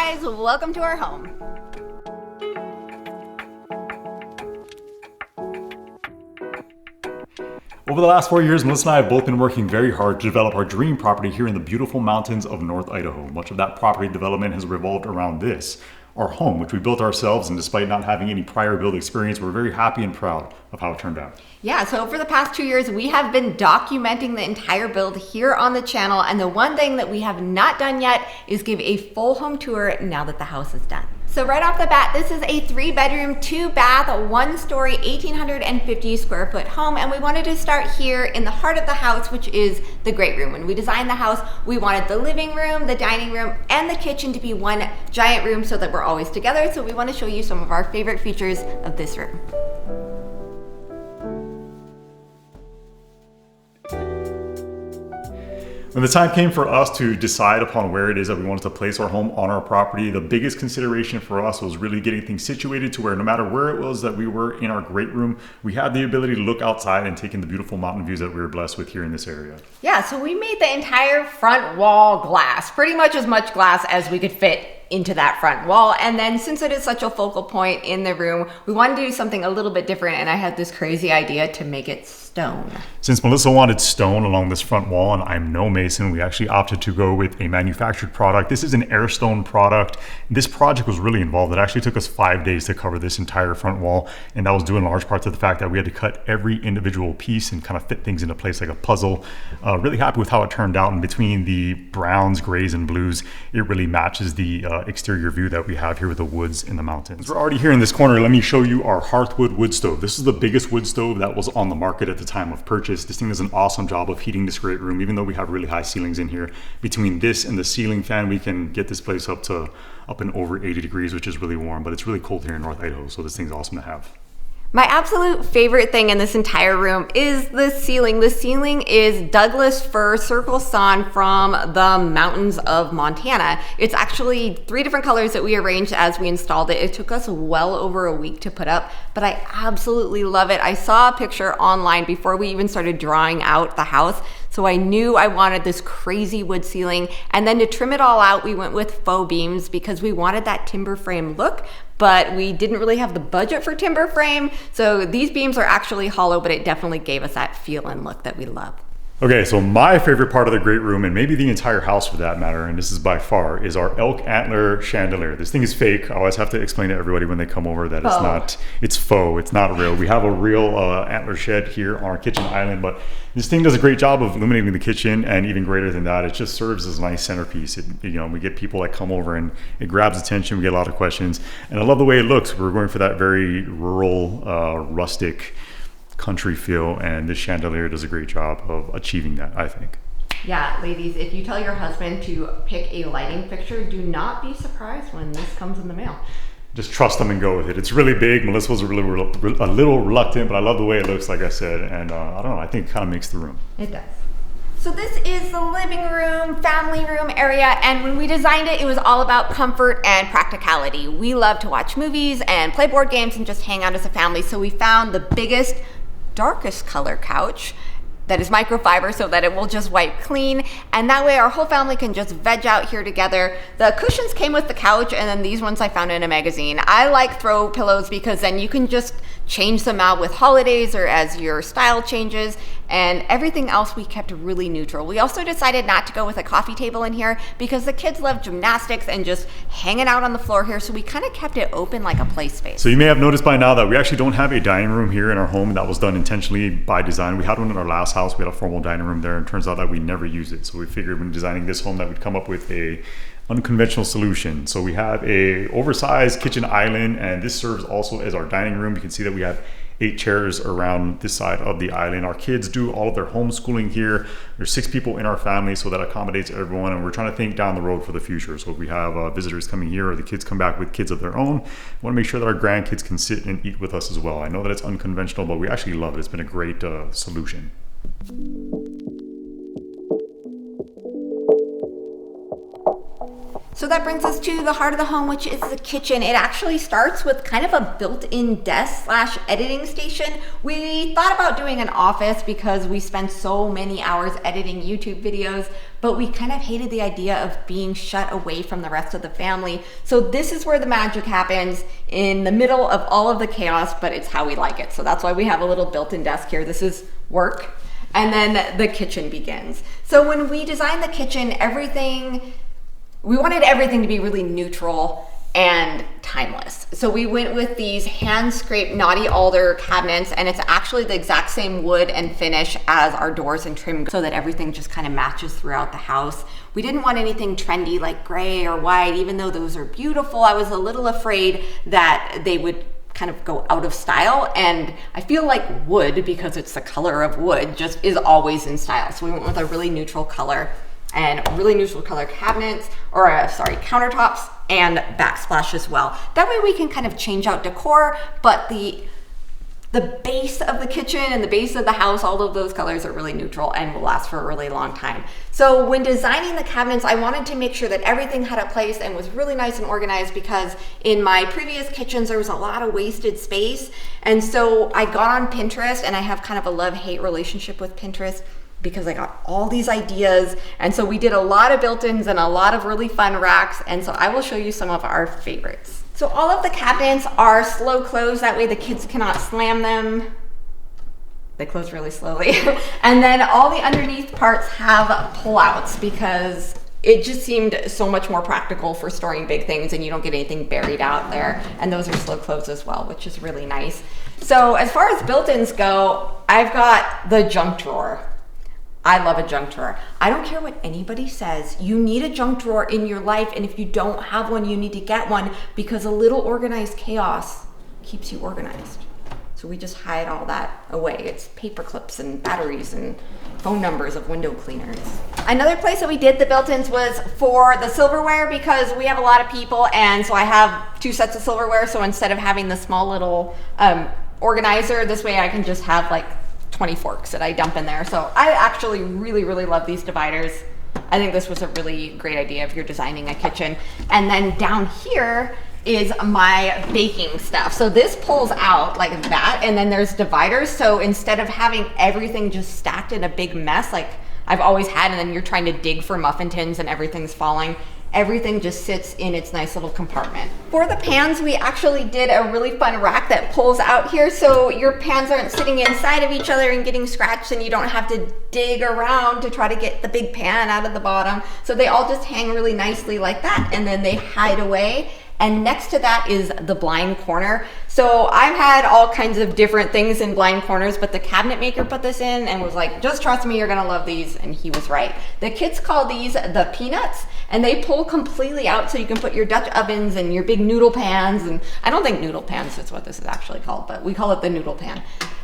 guys, welcome to our home. Over the last 4 years, Melissa and I have both been working very hard to develop our dream property here in the beautiful mountains of North Idaho. Much of that property development has revolved around this, our home, which we built ourselves, and despite not having any prior build experience, we're very happy and proud of how it turned out. Yeah, so for the past 2 years, we have been documenting the entire build here on the channel, and the one thing that we have not done yet is give a full home tour now that the house is done. So right off the bat, this is a 3-bedroom, 2-bath, 1-story, 1,850 square foot home. And we wanted to start here in the heart of the house, which is the great room. When we designed the house, we wanted the living room, the dining room, and the kitchen to be one giant room so that we're always together. So we want to show you some of our favorite features of this room. When the time came for us to decide upon where it is that we wanted to place our home on our property, the biggest consideration for us was really getting things situated to where no matter where it was that we were in our great room, we had the ability to look outside and take in the beautiful mountain views that we were blessed with here in this area. Yeah, so we made the entire front wall glass, pretty much as much glass as we could fit into that front wall. And then since it is such a focal point in the room, we wanted to do something a little bit different, and I had this crazy idea to make it stone. Since Melissa wanted stone along this front wall, and I'm no mason, we actually opted to go with a manufactured product. This is an air stone product. This project was really involved. It actually took us 5 days to cover this entire front wall, and that was due in large part to the fact that we had to cut every individual piece and kind of fit things into place like a puzzle. Really happy with how it turned out, and between the browns, grays, and blues, it really matches the exterior view that we have here with the woods in the mountains. We're already here in this corner. Let me show you our Hearthwood wood stove. This is the biggest wood stove that was on the market at the time of purchase. This thing does an awesome job of heating this great room. Even though we have really high ceilings in here, between this and the ceiling fan, we can get this place up and over 80 degrees, which is really warm, but it's really cold here in North Idaho, so this thing's awesome to have. My absolute favorite thing in this entire room is the ceiling. The ceiling is Douglas fir circle sawn from the mountains of Montana. It's actually 3 different colors that we arranged as we installed it. It took us well over a week to put up, but I absolutely love it. I saw a picture online before we even started drawing out the house, so I knew I wanted this crazy wood ceiling. And then to trim it all out, we went with faux beams because we wanted that timber frame look, but we didn't really have the budget for timber frame. So these beams are actually hollow, but it definitely gave us that feel and look that we love. Okay, so my favorite part of the great room, and maybe the entire house for that matter, and this is by far, is our elk antler chandelier. This thing is fake. I always have to explain to everybody when they come over that it's faux, it's not real. We have a real antler shed here on our kitchen island, but this thing does a great job of illuminating the kitchen, and even greater than that, it just serves as a nice centerpiece. We get people that come over and it grabs attention, we get a lot of questions, and I love the way it looks. We're going for that very rural, rustic, country feel, and this chandelier does a great job of achieving that, I think. Yeah, ladies, if you tell your husband to pick a lighting fixture, do not be surprised when this comes in the mail. Just trust them and go with it. It's really big. Melissa was a little reluctant, but I love the way it looks, like I said, and I don't know, I think it kind of makes the room. It does. So this is the living room, family room area, and when we designed it, it was all about comfort and practicality. We love to watch movies and play board games and just hang out as a family, so we found the biggest, darkest color couch that is microfiber so that it will just wipe clean, and that way our whole family can just veg out here together. The cushions came with the couch, and then these ones I found in a magazine. I like throw pillows because then you can just change them out with holidays or as your style changes, and everything else we kept really neutral. We also decided not to go with a coffee table in here because the kids love gymnastics and just hanging out on the floor here, so we kind of kept it open like a play space. So you may have noticed by now that we actually don't have a dining room here in our home. That was done intentionally by design. We had one in our last house. We had a formal dining room there, and it turns out that we never used it. So we figured when designing this home that we'd come up with a unconventional solution. So we have a oversized kitchen island, and this serves also as our dining room. You can see that we have 8 chairs around this side of the island. Our kids do all of their homeschooling here. There's 6 people in our family, so that accommodates everyone, and we're trying to think down the road for the future. So if we have visitors coming here or the kids come back with kids of their own, we want to make sure that our grandkids can sit and eat with us as well. I know that it's unconventional, but we actually love it. It's been a great solution. So that brings us to the heart of the home, which is the kitchen. It actually starts with kind of a built-in desk slash editing station. We thought about doing an office because we spend so many hours editing YouTube videos, but we kind of hated the idea of being shut away from the rest of the family. So this is where the magic happens, in the middle of all of the chaos, but it's how we like it. So that's why we have a little built-in desk here. This is work. And then the kitchen begins. So when we designed the kitchen, we wanted everything to be really neutral and timeless. So we went with these hand-scraped knotty alder cabinets, and it's actually the exact same wood and finish as our doors and trim, so that everything just kind of matches throughout the house. We didn't want anything trendy like gray or white, even though those are beautiful. I was a little afraid that they would kind of go out of style, and I feel like wood, because it's the color of wood, just is always in style. So we went with a really neutral color, and really neutral color cabinets, countertops, and backsplash as well. That way we can kind of change out decor, but the base of the kitchen and the base of the house, all of those colors are really neutral and will last for a really long time. So when designing the cabinets, I wanted to make sure that everything had a place and was really nice and organized, because in my previous kitchens, there was a lot of wasted space. And so I got on Pinterest, and I have kind of a love-hate relationship with Pinterest, because I got all these ideas. And so we did a lot of built-ins and a lot of really fun racks. And so I will show you some of our favorites. So all of the cabinets are slow close. That way the kids cannot slam them. They close really slowly. And then all the underneath parts have pullouts, because it just seemed so much more practical for storing big things, and you don't get anything buried out there. And those are slow close as well, which is really nice. So as far as built-ins go, I've got the junk drawer. I love a junk drawer. I don't care what anybody says. You need a junk drawer in your life, and if you don't have one, you need to get one, because a little organized chaos keeps you organized. So we just hide all that away. It's paper clips and batteries and phone numbers of window cleaners. Another place that we did the built-ins was for the silverware, because we have a lot of people, and so I have 2 sets of silverware. So instead of having the small little organizer, this way I can just have like 20 forks that I dump in there. So I actually really, really love these dividers. I think this was a really great idea if you're designing a kitchen. And then down here is my baking stuff. So this pulls out like that, and then there's dividers. So instead of having everything just stacked in a big mess like I've always had, and then you're trying to dig for muffin tins and everything's falling, everything just sits in its nice little compartment. For the pans, we actually did a really fun rack that pulls out here, so your pans aren't sitting inside of each other and getting scratched, and you don't have to dig around to try to get the big pan out of the bottom. So they all just hang really nicely like that, and then they hide away. And next to that is the blind corner. So I've had all kinds of different things in blind corners, but the cabinet maker put this in and was like, just trust me, you're gonna love these. And he was right. The kids call these the peanuts, and they pull completely out, so you can put your Dutch ovens and your big noodle pans. And I don't think noodle pans is what this is actually called, but we call it the noodle pan.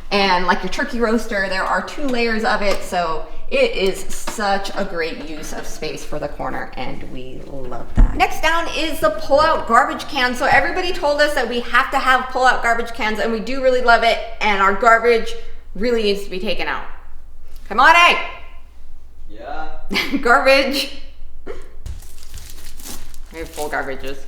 And like your turkey roaster, there are 2 layers of it. So it is such a great use of space for the corner, and we love that. Next down is the pull-out garbage can. So everybody told us that we have to have pull-out garbage cans, and we do really love it, and our garbage really needs to be taken out. Come on, hey! Yeah. Garbage. We have full garbages.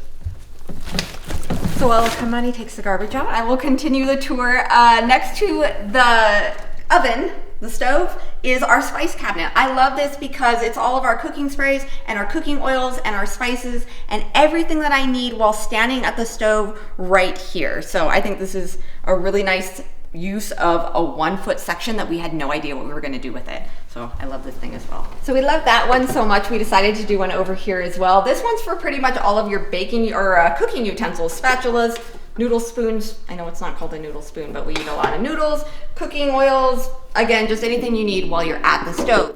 So while Kamani takes the garbage out, I will continue the tour. Next to the oven, the stove, is our spice cabinet. I love this because it's all of our cooking sprays and our cooking oils and our spices and everything that I need while standing at the stove right here. So I think this is a really nice use of a 1-foot section that we had no idea what we were going to do with it. So I love this thing as well. So we love that one so much, we decided to do one over here as well. This one's for pretty much all of your baking or cooking utensils, spatulas, noodle spoons. I know it's not called a noodle spoon, but we eat a lot of noodles, cooking oils, again, just anything you need while you're at the stove.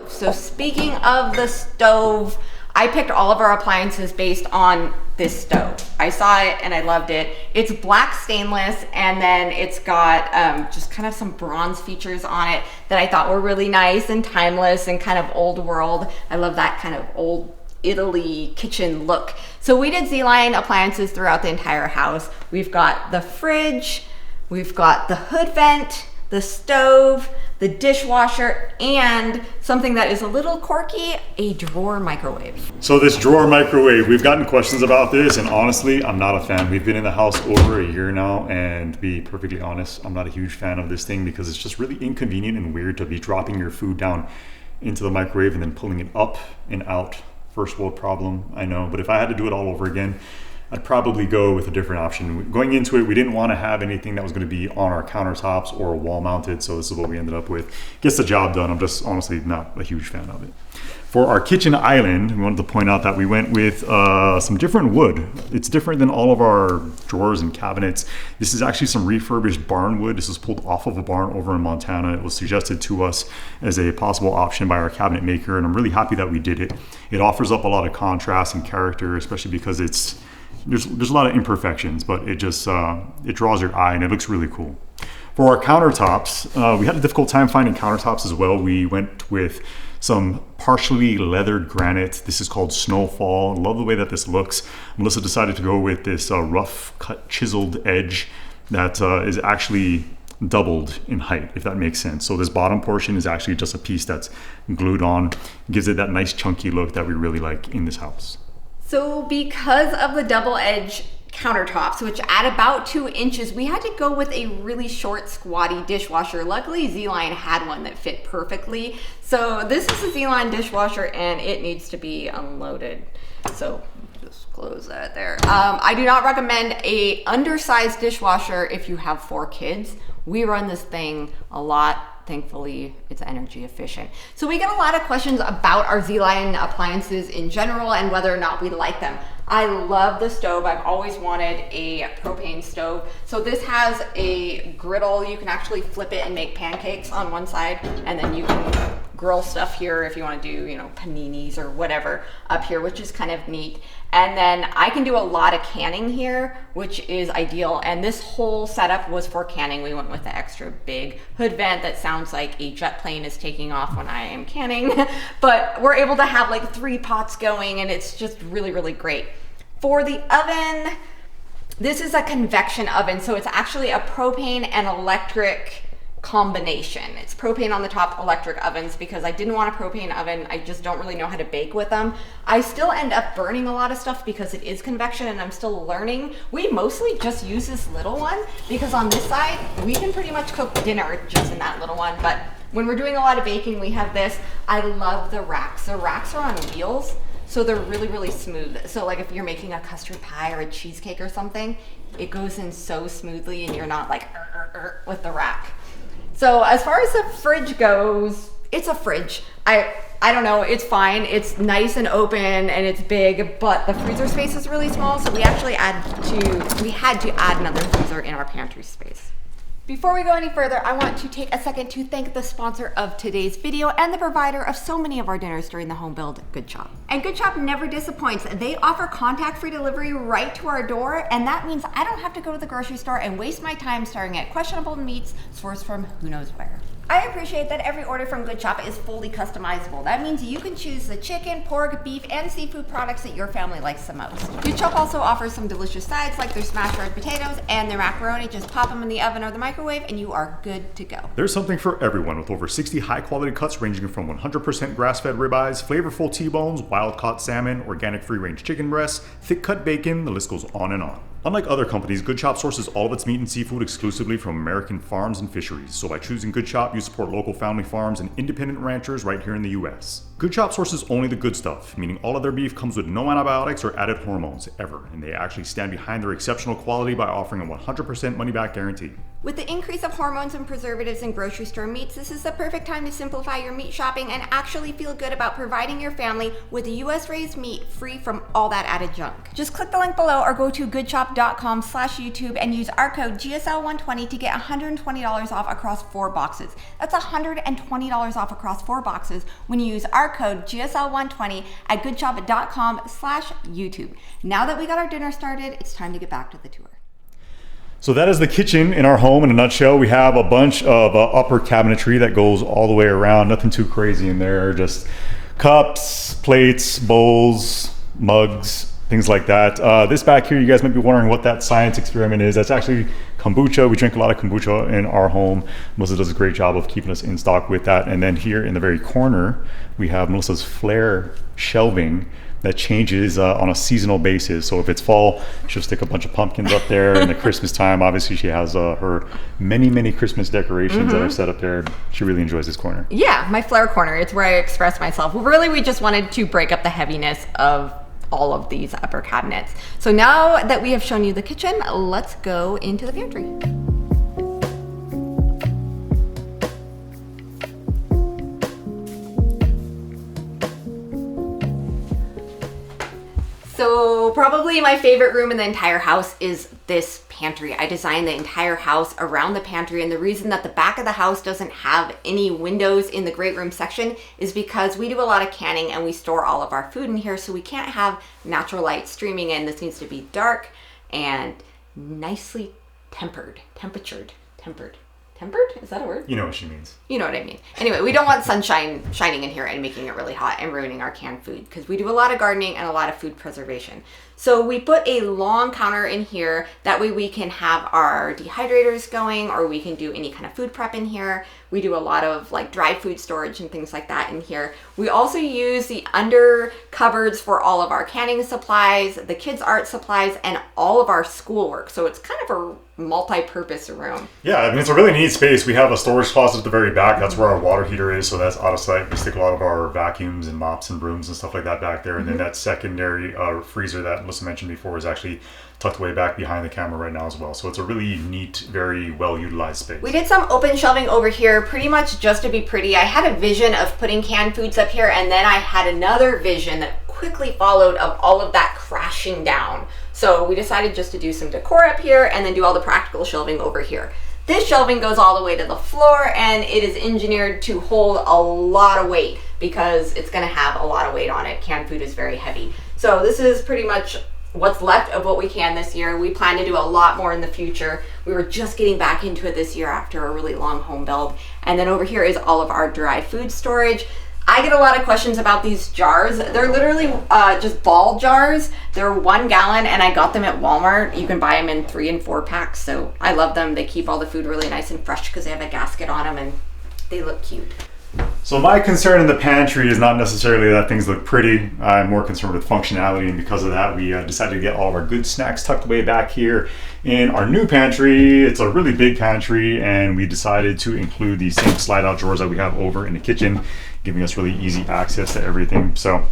So speaking of the stove, I picked all of our appliances based on this stove. I saw it and I loved it. It's black stainless, and then it's got just kind of some bronze features on it that I thought were really nice and timeless and kind of old world. I love that kind of old Italy kitchen look. So we did Z-line appliances throughout the entire house. We've got the fridge, we've got the hood vent, the stove, the the dishwasher, and something that is a little quirky, a drawer microwave. So this drawer microwave, we've gotten questions about this, and honestly, I'm not a fan. We've been in the house over a year now, and to be perfectly honest, I'm not a huge fan of this thing because it's just really inconvenient and weird to be dropping your food down into the microwave and then pulling it up and out. First world problem, I know, but if I had to do it all over again, I'd probably go with a different option. Going into it, we didn't want to have anything that was going to be on our countertops or wall mounted, so this is what we ended up with. Gets the job done. I'm just honestly not a huge fan of it. For our kitchen island, we wanted to point out that we went with some different wood. It's different than all of our drawers and cabinets. This is actually some refurbished barn wood. This was pulled off of a barn over in Montana. It was suggested to us as a possible option by our cabinet maker, and I'm really happy that we did it. It offers up a lot of contrast and character, especially because there's a lot of imperfections, but it just it draws your eye and it looks really cool. For our countertops, we had a difficult time finding countertops as well. We went with some partially leathered granite. This is called Snowfall. Love the way that this looks. Melissa decided to go with this rough cut chiseled edge that is actually doubled in height, if that makes sense. So this bottom portion is actually just a piece that's glued on. Gives it that nice chunky look that we really like in this house. So because of the double edge countertops, which add about 2 inches, we had to go with a really short, squatty dishwasher. Luckily, Z-Line had one that fit perfectly. So this is a Z-Line dishwasher and it needs to be unloaded. So just close that there. I do not recommend a undersized dishwasher if you have 4 kids. We run this thing a lot. Thankfully, it's energy efficient. So we get a lot of questions about our Z-Line appliances in general and whether or not we like them. I love the stove. I've always wanted a propane stove. So this has a griddle. You can actually flip it and make pancakes on one side, and then you can grill stuff here if you want to do, paninis or whatever up here, which is kind of neat. And then I can do a lot of canning here, which is ideal. And this whole setup was for canning. We went with the extra big hood vent that sounds like a jet plane is taking off when I am canning. But we're able to have like 3 pots going, and it's just really, really great. For the oven, this is a convection oven. So it's actually a propane and electric combination. It's propane on the top, electric ovens, because I didn't want a propane oven. I just don't really know how to bake with them. I still end up burning a lot of stuff because it is convection and I'm still learning. We mostly just use this little one because on this side, we can pretty much cook dinner just in that little one. But when we're doing a lot of baking, we have this. I love the racks. The racks are on wheels, so they're really, really smooth. So like if you're making a custard pie or a cheesecake or something, it goes in so smoothly and you're not like with the rack. So as far as the fridge goes, it's a fridge. I don't know, it's fine. It's nice and open and it's big, but the freezer space is really small, so we had to add another freezer in our pantry space. Before we go any further, I want to take a second to thank the sponsor of today's video and the provider of so many of our dinners during the home build, Good Chop. And Good Chop never disappoints. They offer contact-free delivery right to our door, and that means I don't have to go to the grocery store and waste my time staring at questionable meats sourced from who knows where. I appreciate that every order from Good Chop is fully customizable. That means you can choose the chicken, pork, beef, and seafood products that your family likes the most. Good Chop also offers some delicious sides like their smashed red potatoes and their macaroni. Just pop them in the oven or the microwave and you are good to go. There's something for everyone with over 60 high-quality cuts ranging from 100% grass-fed ribeyes, flavorful T-bones, wild-caught salmon, organic free-range chicken breasts, thick-cut bacon, the list goes on and on. Unlike other companies, Good Chop sources all of its meat and seafood exclusively from American farms and fisheries. So by choosing Good Chop, you support local family farms and independent ranchers right here in the US. Good Chop sources only the good stuff, meaning all of their beef comes with no antibiotics or added hormones, ever. And they actually stand behind their exceptional quality by offering a 100% money-back guarantee. With the increase of hormones and preservatives in grocery store meats, this is the perfect time to simplify your meat shopping and actually feel good about providing your family with US-raised meat free from all that added junk. Just click the link below or go to goodchop.com/YouTube and use our code GSL120 to get $120 off across 4 boxes. That's $120 off across 4 boxes when you use our code GSL120 at goodchop.com/YouTube. Now that we got our dinner started, it's time to get back to the tour. So that is the kitchen in our home in a nutshell. We have a bunch of upper cabinetry that goes all the way around. Nothing too crazy in there. Just cups, plates, bowls, mugs, things like that. This back here, you guys might be wondering what that science experiment is. That's actually kombucha. We drink a lot of kombucha in our home. Melissa does a great job of keeping us in stock with that. And then here in the very corner, we have Melissa's Flair shelving that changes on a seasonal basis. So if it's fall, she'll stick a bunch of pumpkins up there. In the Christmas time, obviously she has her many Christmas decorations that are set up there. She really enjoys this corner. Yeah, my Flair corner. It's where I express myself. Really, we just wanted to break up the heaviness of all of these upper cabinets. So now that we have shown you the kitchen, let's go into the pantry. So probably my favorite room in the entire house is this pantry. I designed the entire house around the pantry, and the reason that the back of the house doesn't have any windows in the great room section is because we do a lot of canning and we store all of our food in here, so we can't have natural light streaming in. This needs to be dark and nicely tempered. Tempered? Is that a word? You know what she means. You know what I mean. Anyway, we don't want sunshine shining in here and making it really hot and ruining our canned food, because we do a lot of gardening and a lot of food preservation. So we put a long counter in here. That way we can have our dehydrators going, or we can do any kind of food prep in here. We do a lot of like dry food storage and things like that in here. We also use the under cupboards for all of our canning supplies, the kids' art supplies, and all of our schoolwork. So it's kind of a multi-purpose room. Yeah, I mean, it's a really neat space. We have a storage closet at the very back. That's where our water heater is, so that's out of sight. We stick a lot of our vacuums and mops and brooms and stuff like that back there. And then that secondary freezer that Melissa mentioned before is actually tucked away back behind the camera right now as well. So it's a really neat, very well utilized space. We did some open shelving over here pretty much just to be pretty. I had a vision of putting canned foods up here, and then I had another vision that quickly followed of all of that crashing down. So we decided just to do some decor up here and then do all the practical shelving over here. This shelving goes all the way to the floor, and it is engineered to hold a lot of weight because it's going to have a lot of weight on it. Canned food is very heavy. So this is pretty much what's left of what we can this year. We plan to do a lot more in the future. We were just getting back into it this year after a really long home build. And then over here is all of our dry food storage. I get a lot of questions about these jars. They're literally just ball jars. They're 1 gallon, and I got them at Walmart. You can buy them in 3 and 4 packs, so I love them. They keep all the food really nice and fresh because they have a gasket on them and they look cute. So my concern in the pantry is not necessarily that things look pretty. I'm more concerned with functionality, and because of that, we decided to get all of our good snacks tucked away back here in our new pantry. It's a really big pantry, and we decided to include the same slide-out drawers that we have over in the kitchen, giving us really easy access to everything. So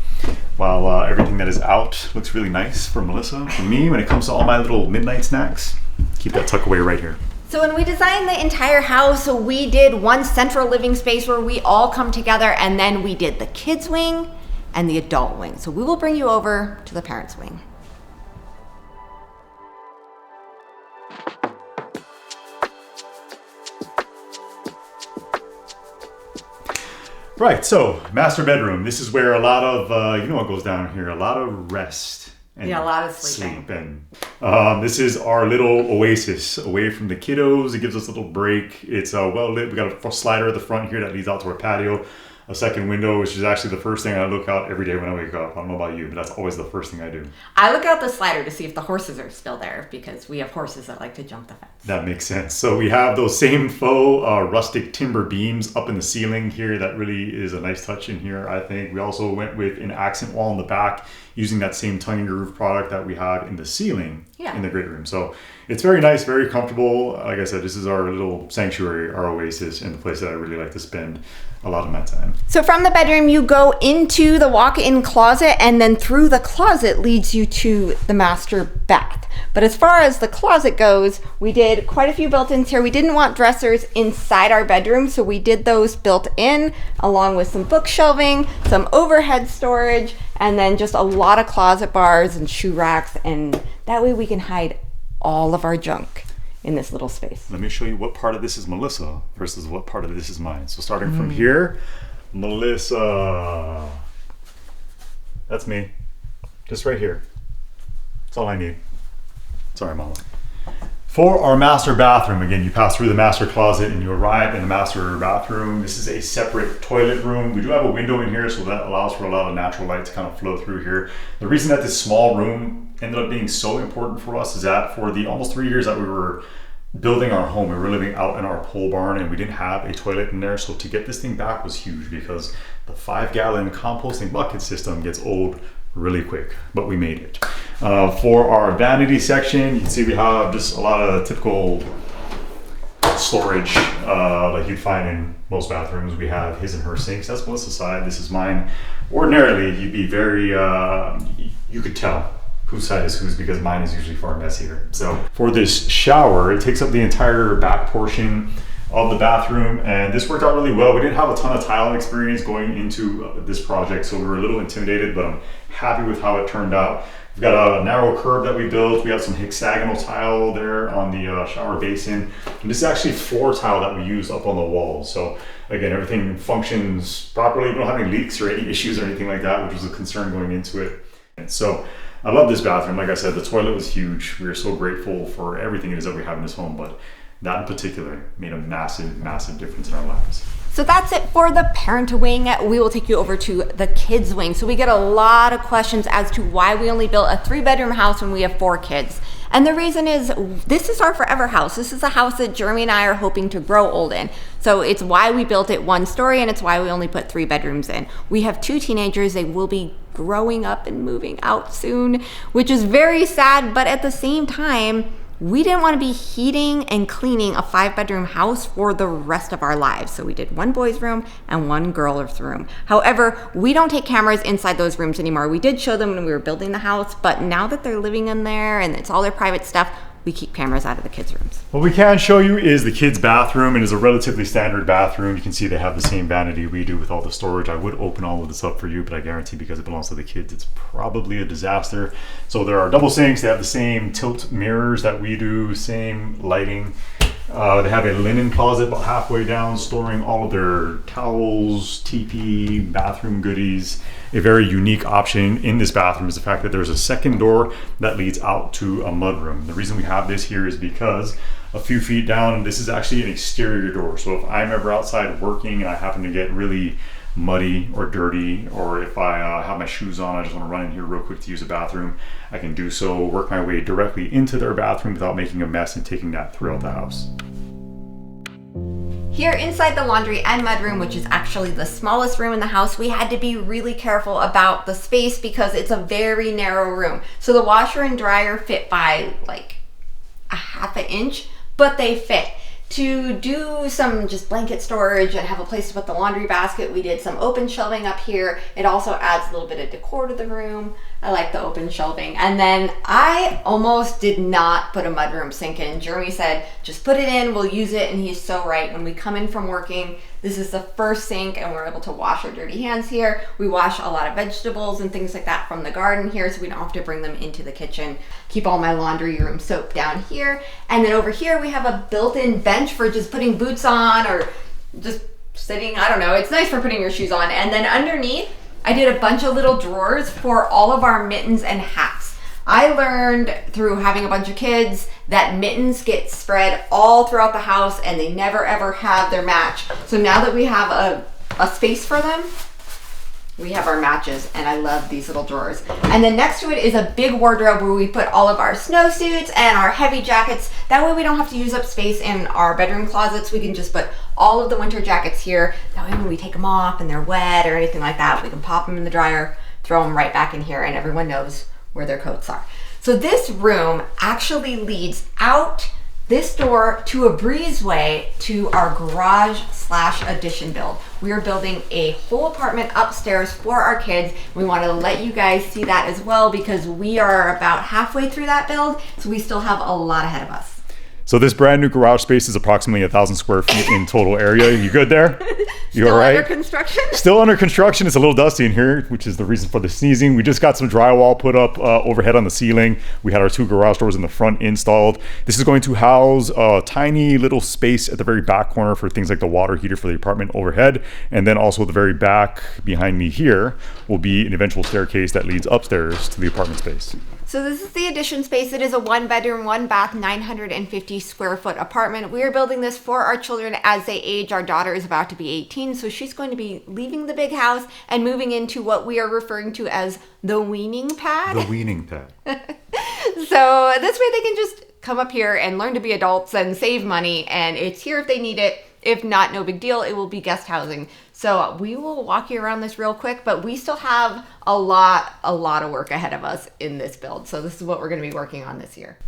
while everything that is out looks really nice for Melissa, for me, when it comes to all my little midnight snacks, keep that tucked away right here. So when we designed the entire house, we did one central living space where we all come together, and then we did the kids wing and the adult wing. So we will bring you over to the parents wing. Right, so master bedroom. This is where a lot of, you know what goes down here, a lot of rest. And a lot of sleeping. And this is our little oasis away from the kiddos. It gives us a little break. It's well lit. We got a slider at the front here that leads out to our patio. A second window, which is actually the first thing I look out every day when I wake up. I don't know about you, but that's always the first thing I do. I look out the slider to see if the horses are still there, because we have horses that like to jump the fence. That makes sense. So we have those same faux rustic timber beams up in the ceiling here. That really is a nice touch in here, I think. We also went with an accent wall in the back using that same tongue and groove product that we have in the ceiling in the great room. So it's very nice, very comfortable. Like I said, this is our little sanctuary, our oasis, and the place that I really like to spend a lot of my time. So from the bedroom, you go into the walk-in closet, and then through the closet leads you to the master bath. But as far as the closet goes, we did quite a few built-ins here. We didn't want dressers inside our bedroom, so we did those built in, along with some book shelving, some overhead storage, and then just a lot of closet bars and shoe racks, and that way we can hide all of our junk in this little space. Let me show you what part of this is Melissa versus what part of this is mine. So starting from here, Melissa. That's me. Just right here. That's all I need. Sorry, Mama. For our master bathroom, again, you pass through the master closet and you arrive in the master bathroom. This is a separate toilet room. We do have a window in here, so that allows for a lot of natural light to kind of flow through here. The reason that this small room ended up being so important for us is that for the almost 3 years that we were building our home. We were living out in our pole barn and we didn't have a toilet in there. So to get this thing back was huge because the 5-gallon composting bucket system gets old really quick, but we made it. For our vanity section, you can see we have just a lot of typical storage like you'd find in most bathrooms. We have his and her sinks. That's Melissa's side. This is mine. Ordinarily, you'd be very, you could tell whose side is whose because mine is usually far messier. So for this shower, it takes up the entire back portion of the bathroom, and this worked out really well. We didn't have a ton of tile experience going into this project, so we were a little intimidated, but I'm happy with how it turned out. We've got a narrow curb that we built. We have some hexagonal tile there on the shower basin. And this is actually floor tile that we use up on the wall. So again, everything functions properly. We don't have any leaks or any issues or anything like that, which was a concern going into it. And so I love this bathroom. Like I said, the toilet was huge. We are so grateful for everything it is that we have in this home, but that in particular made a massive, massive difference in our lives. So that's it for the parent wing. We will take you over to the kids wing. So we get a lot of questions as to why we only built a 3-bedroom house when we have 4 kids. And the reason is this is our forever house. This is a house that Jeremy and I are hoping to grow old in. So it's why we built it 1 story, and it's why we only put 3 bedrooms in. We have 2 teenagers. They will be growing up and moving out soon, which is very sad, but at the same time, we didn't want to be heating and cleaning a 5-bedroom house for the rest of our lives. So we did 1 boys' room and 1 girls' room. However, we don't take cameras inside those rooms anymore. We did show them when we were building the house, but now that they're living in there and it's all their private stuff, we keep cameras out of the kids' rooms. What we can show you is the kids' bathroom. It is a relatively standard bathroom. You can see they have the same vanity we do with all the storage. I would open all of this up for you, but I guarantee because it belongs to the kids, it's probably a disaster. So there are double sinks. They have the same tilt mirrors that we do, same lighting. They have a linen closet about halfway down, storing all of their towels, TP, bathroom goodies. A very unique option in this bathroom is the fact that there's a second door that leads out to a mudroom. The reason we have this here is because a few feet down, this is actually an exterior door. So if I'm ever outside working and I happen to get really muddy or dirty, or if I have my shoes on, I just want to run in here real quick to use the bathroom, I can do so, work my way directly into their bathroom without making a mess and taking that throughout the house. Here inside the laundry and mudroom, which is actually the smallest room in the house, we had to be really careful about the space because it's a very narrow room. So the washer and dryer fit by like a ½ inch, but they fit. To do some just blanket storage and have a place to put the laundry basket, we did some open shelving up here. It also adds a little bit of decor to the room. I like the open shelving. And then I almost did not put a mudroom sink in. Jeremy said, just put it in, we'll use it. And he's so right. When we come in from working, this is the first sink and we're able to wash our dirty hands here. We wash a lot of vegetables and things like that from the garden here, so we don't have to bring them into the kitchen. Keep all my laundry room soap down here. And then over here, we have a built-in bench for just putting boots on or just sitting. I don't know. It's nice for putting your shoes on. And then underneath, I did a bunch of little drawers for all of our mittens and hats. I learned through having a bunch of kids that mittens get spread all throughout the house and they never ever have their match. So now that we have a space for them, we have our matches, and I love these little drawers. And then next to it is a big wardrobe where we put all of our snowsuits and our heavy jackets. That way we don't have to use up space in our bedroom closets. We can just put all of the winter jackets here. That way when we take them off and they're wet or anything like that, we can pop them in the dryer, throw them right back in here, and everyone knows where their coats are. So this room actually leads out this door to a breezeway to our garage/addition build. We are building a whole apartment upstairs for our kids. We want to let you guys see that as well because we are about halfway through that build, so we still have a lot ahead of us. So this brand new garage space is approximately 1,000 square feet in total area. You good there? You all right? Still under construction? Still under construction. It's a little dusty in here, which is the reason for the sneezing. We just got some drywall put up overhead on the ceiling. We had our 2 garage doors in the front installed. This is going to house a tiny little space at the very back corner for things like the water heater for the apartment overhead. And then also the very back behind me here will be an eventual staircase that leads upstairs to the apartment space. So this is the addition space. It is a 1-bedroom, 1-bath, 950 square foot apartment. We are building this for our children as they age. Our daughter is about to be 18, so she's going to be leaving the big house and moving into what we are referring to as the weaning pad. The weaning pad. So this way they can just come up here and learn to be adults and save money, and it's here if they need it. If not, no big deal. It will be guest housing. So we will walk you around this real quick, but we still have a lot of work ahead of us in this build. So this is what we're going to be working on this year.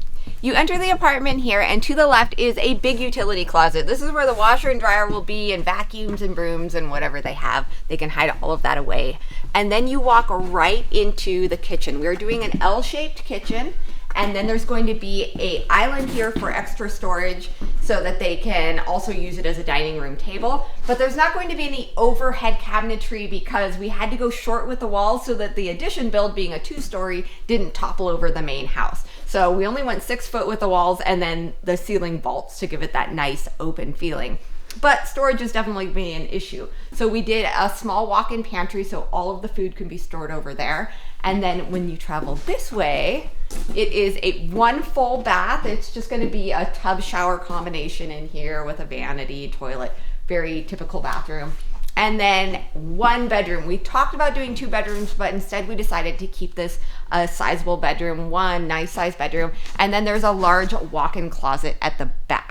You enter the apartment here, and to the left is a big utility closet. This is where the washer and dryer will be, and vacuums and brooms and whatever they have. They can hide all of that away. And then you walk right into the kitchen. We're doing an L-shaped kitchen, and then there's going to be an island here for extra storage so that they can also use it as a dining room table. But there's not going to be any overhead cabinetry because we had to go short with the walls so that the addition build, being a 2-story, didn't topple over the main house. So we only went 6 foot with the walls and then the ceiling vaults to give it that nice open feeling. But storage is definitely being an issue. So we did a small walk-in pantry so all of the food can be stored over there. And then when you travel this way, it is a 1 full bath. It's just going to be a tub shower combination in here with a vanity, toilet, very typical bathroom. And then 1 bedroom. We talked about doing 2 bedrooms, but instead we decided to keep this a sizable bedroom, 1 nice size bedroom. And then there's a large walk-in closet at the back.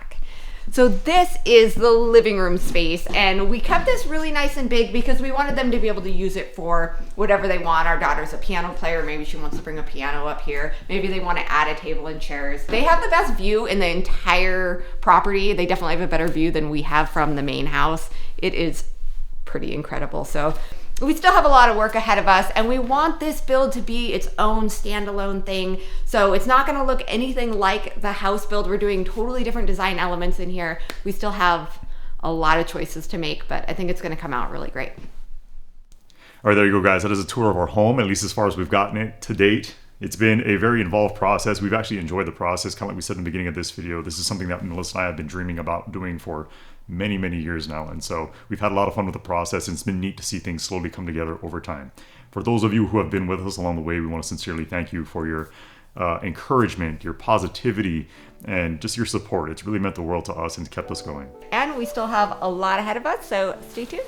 So this is the living room space, and we kept this really nice and big because we wanted them to be able to use it for whatever they want. Our daughter's a piano player. Maybe she wants to bring a piano up here. Maybe they want to add a table and chairs. They have the best view in the entire property. They definitely have a better view than we have from the main house. It is pretty incredible. So we still have a lot of work ahead of us, and we want this build to be its own standalone thing. So it's not going to look anything like the house build. We're doing totally different design elements in here. We still have a lot of choices to make, but I think it's going to come out really great. All right, there you go, guys. That is a tour of our home, at least as far as we've gotten it to date. It's been a very involved process. We've actually enjoyed the process. Kind of like we said in the beginning of this video, this is something that Melissa and I have been dreaming about doing for many years now. And so we've had a lot of fun with the process, and it's been neat to see things slowly come together over time. For those of you who have been with us along the way, we want to sincerely thank you for your encouragement, your positivity, and just your support. It's really meant the world to us and kept us going. And we still have a lot ahead of us, so stay tuned.